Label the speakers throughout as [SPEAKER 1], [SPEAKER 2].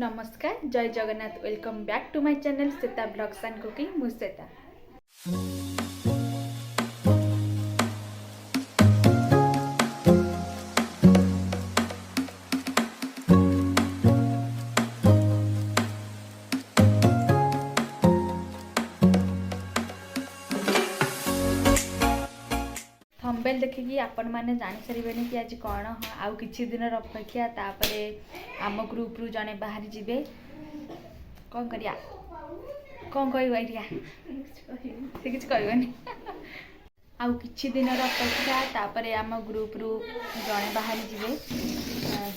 [SPEAKER 1] नमस्कार जय Jagannath welcome back to my channel Shweta blogs and cooking मु श्वेता। थंबनेल देखिकी आपण मैंने जानी सारे कि आज कौन आउ किछि दिन अपेक्षा तापरे आम ग्रुप रु जने बाहर जीवे कौन करिया कौन कहरिया से किछ कहबनी आउ किछि दिन अपेक्षा तापरे आम ग्रुप रु जने बाहर जीवे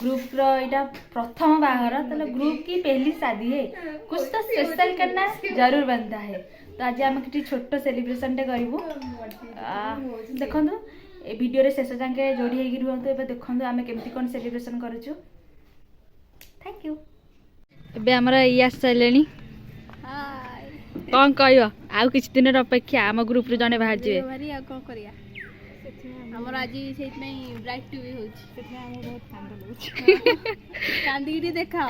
[SPEAKER 1] ग्रुप रो एटा प्रथम बाहर तले ग्रुप की पहली शादी है कुछ तो स्पेशल करना जरूर बनता है। तो आज आम कि छोट सेलिब्रेशन टे करूँ देखु ए वीडियो रे शेष जाके जोड़ी होगी रुहतु ए देखु आम केमती कौन सेलिब्रेशन करूँ। Thank you. एबे हमरा ई आस चलेनी कौन कह आउ किछ दिन अपेक्षा आम ग्रुप रे जने बाहर जे भारी आ कोन करिया हमर आज सेत नहीं ब्राइट टू भी होची सेत में हम बहुत कांद लोच कांदी देखाओ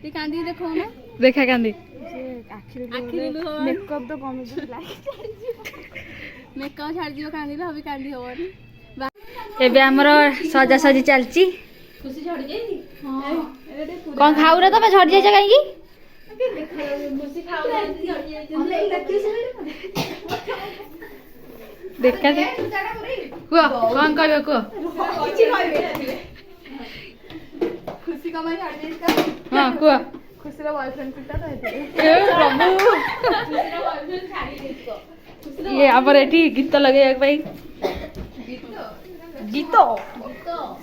[SPEAKER 1] ती कांदी देखो ना देखा कांदी मेकअप तो कम मेकअप छाड़ दियो कांदी लो अभी कांदी होबनी एबे हमर सजा सजी चलची खुशी झड़ जाई हां कोन खाउ रे तबे झड़ जाई छ काई की खुशी खाउ रे झड़ जाई हम ले लक्की से देखा दे को कोन कहबे को किछि कहबे खुशी कमाई झड़ जाई का हां को खुशीर बॉयफ्रेंड पिता तो हेते ए प्रभु खुशीर बॉयफ्रेंड छाड़ी देतो ये आबर एठी गीत लगे एक भाई गीत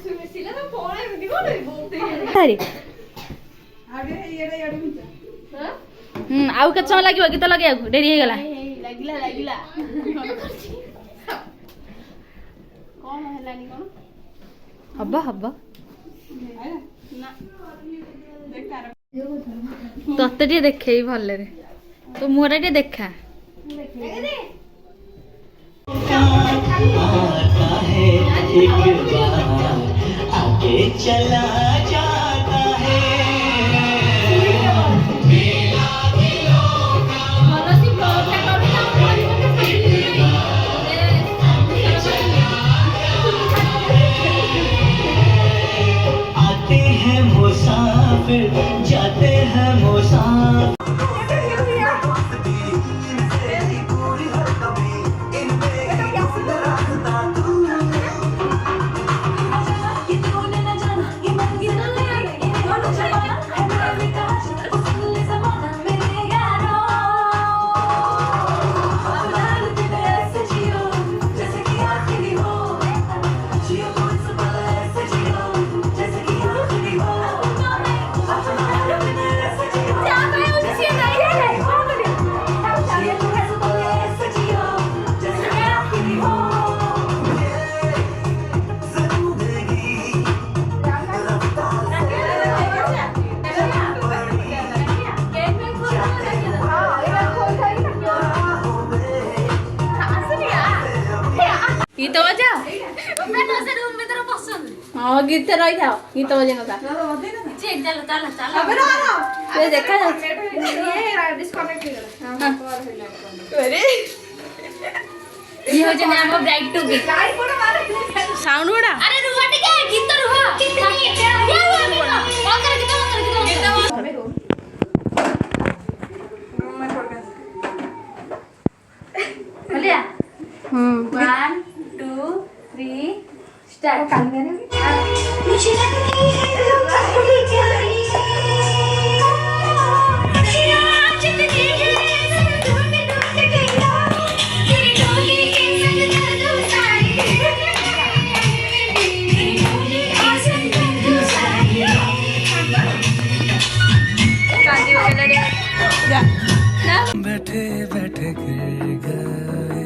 [SPEAKER 1] सुमिसिला तो फोन एमती कोन बोलते अरे आगे येडा येडा हां आउ के समय लागियो गीत लगे डेरी हे गला लागिला कोन हेलानी कोन हब्बा ना देख तत्ते टे देखे भले रे तो मुहरा टे देखा आता है एक बार आगे चला जाता है आते हैं मुसाफिर जाते हैं मुसाफिर गीत बजाओ हाँ गीत रही था गीत बजे ना चल देखा ये हो जने हम ब्राइट टू बी साउंड बड़ा अरे रुआ टिके गीत रुआ बोलिया 1 2 3 स्टार्ट मुझे लगती है बैठे बैठे गिर गए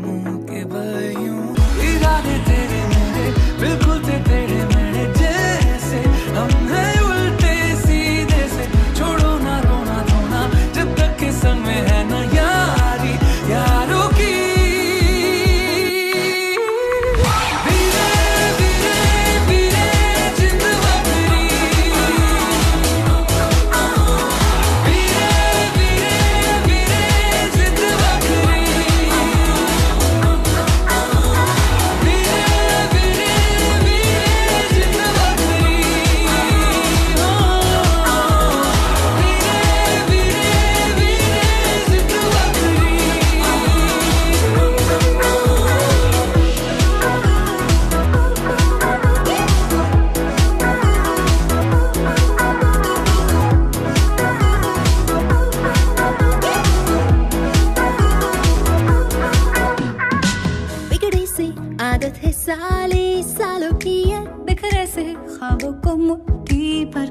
[SPEAKER 1] मुंह के बयूं इरादे तेरे मेरे बिल्कुल तेरे मेरे जैसे हम हैं उल्टे सीधे से छोड़ो ना रोना धोना जब तक के संग में है ना यारी यारों की धीरे धीरे धीरे जिंद बकरी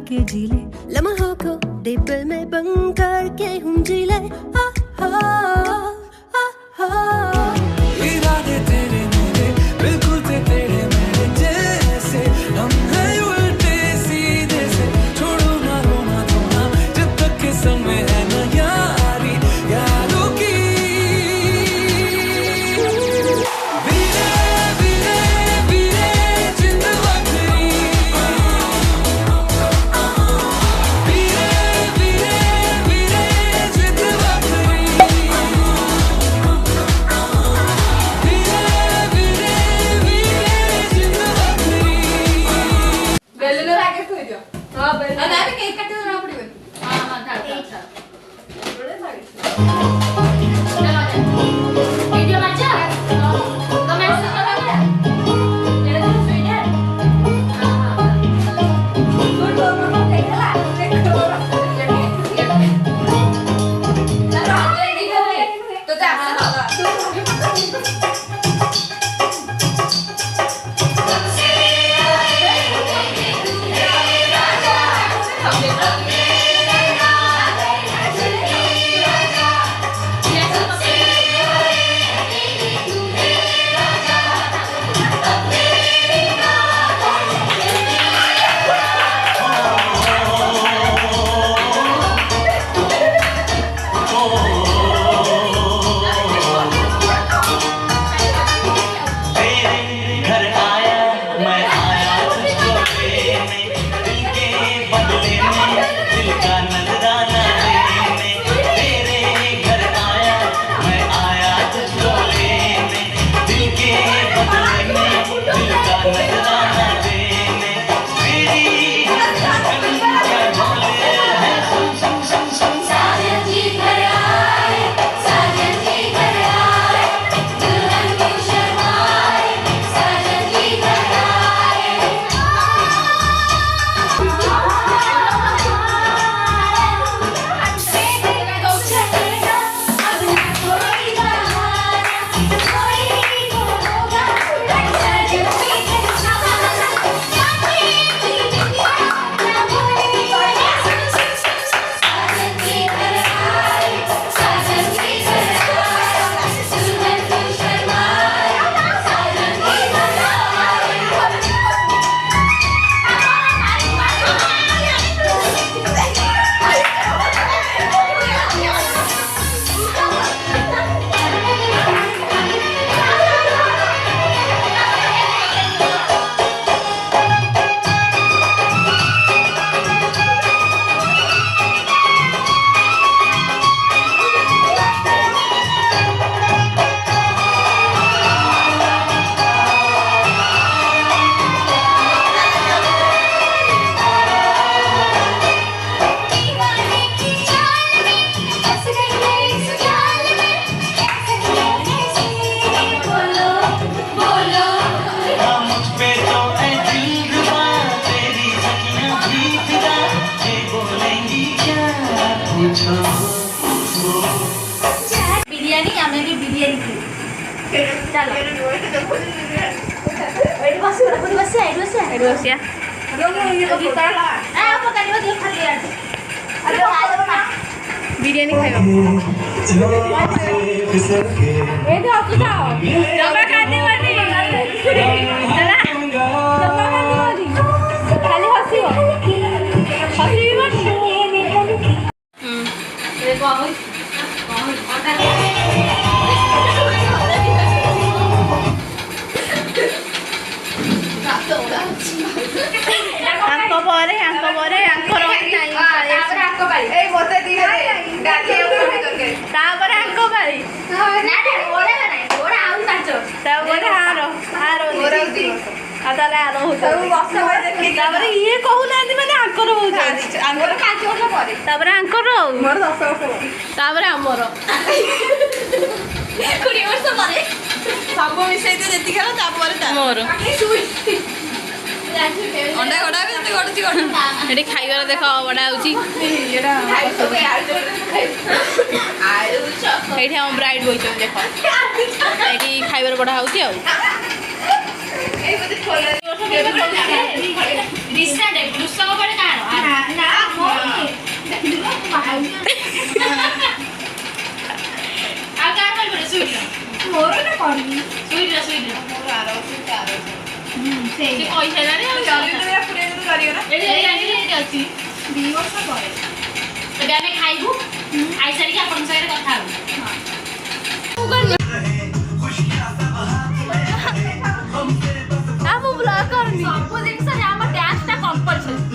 [SPEAKER 2] के जी ले लम्हों को दे पल में बंद करके हम जी ले
[SPEAKER 3] इरादे तेरे मेरे बिल्कुल तेरे मेरे जैसे हम हैं उल्टे सीधे से छोड़ो ना रोना धोना जब तक के संग में है ना यारी यारों की वीरे वीरे वीरे जिंद वक्री वीरे वीरे वीरे जिंद वक्री
[SPEAKER 4] ବେଲୁନ ଆଗେ ଥୋଇଦିଅ। ହଁ ବେଲୁନ। ଆଉ ନାଇଁ କେକ୍ କାଟିବ ନା ପଡ଼ିବନି।
[SPEAKER 1] ହଁ ହଁ ଥାଉ ଥାଉ ଥାଉ। ଭିଡ଼ିଓ ମାଛ ତମେ ଆସ କଲା ପରା ଏଡେ ତ ଶୋଇନା ହଁ ହଁ ଗୁଡ ଗୁଡ ଦେଖଲା ଦେଖ
[SPEAKER 4] ତ ଯା
[SPEAKER 1] बिरयानी हमें भी बिरयानी खाई चलो एडी बसिया एडी बसिया बिरयानी खाइबा एडी हसु जाओ जमा खाने वाली चला जमा खाने वाली खाली हसियो हसिबी बस देखो हम ये कहूना मैंने आंकर हो आंकर आमर 20 वर्ष पर सब मिसई जी मोर अंडा गड़ा ये खाइबार देख बड़ा ये ब्राइड बही देख ये खाइबार बड़ा हो
[SPEAKER 5] ଆମେ ଖାଇବୁ ଖାଇସାରିକି ଆପଣଙ୍କ ସାଙ୍ଗରେ କଥା ହବୁ
[SPEAKER 1] ମୁଁ ବ୍ଲଗ୍ କରୁନି ସବୁ ଜିନିଷରେ ଆମ ଡ୍ୟାନ୍ସଟା କମ୍ପଲସରି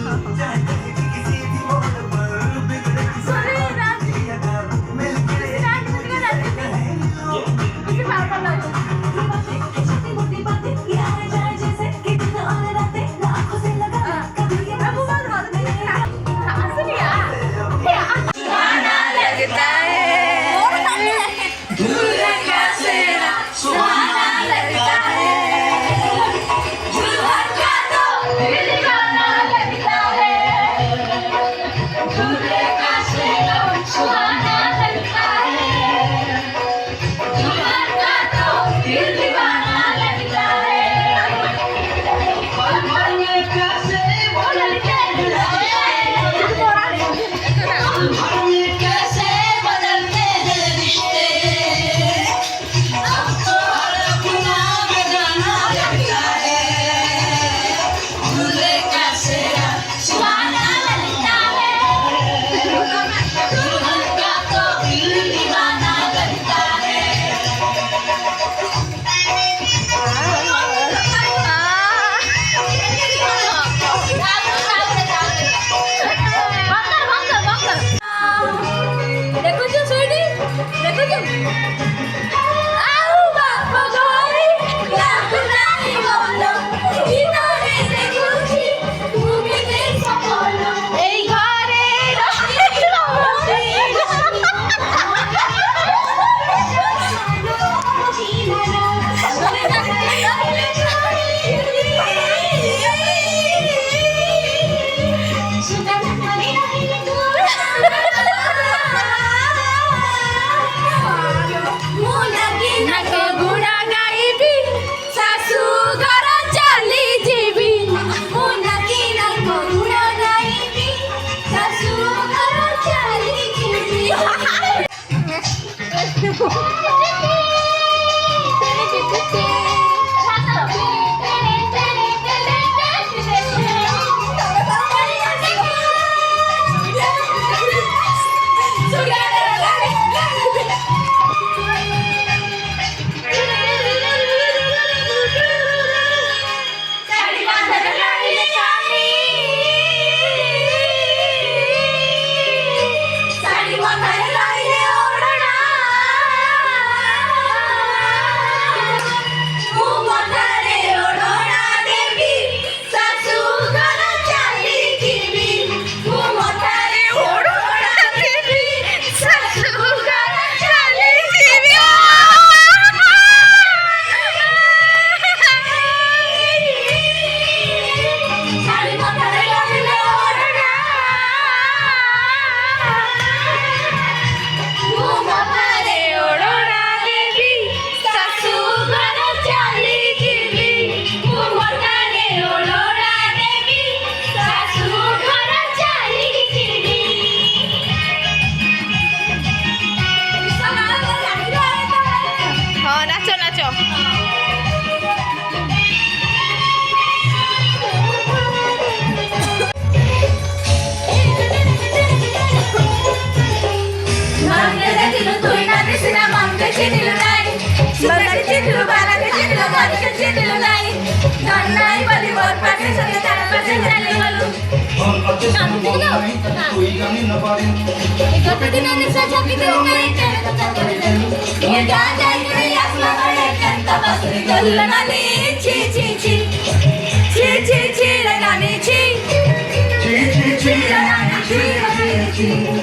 [SPEAKER 2] Chi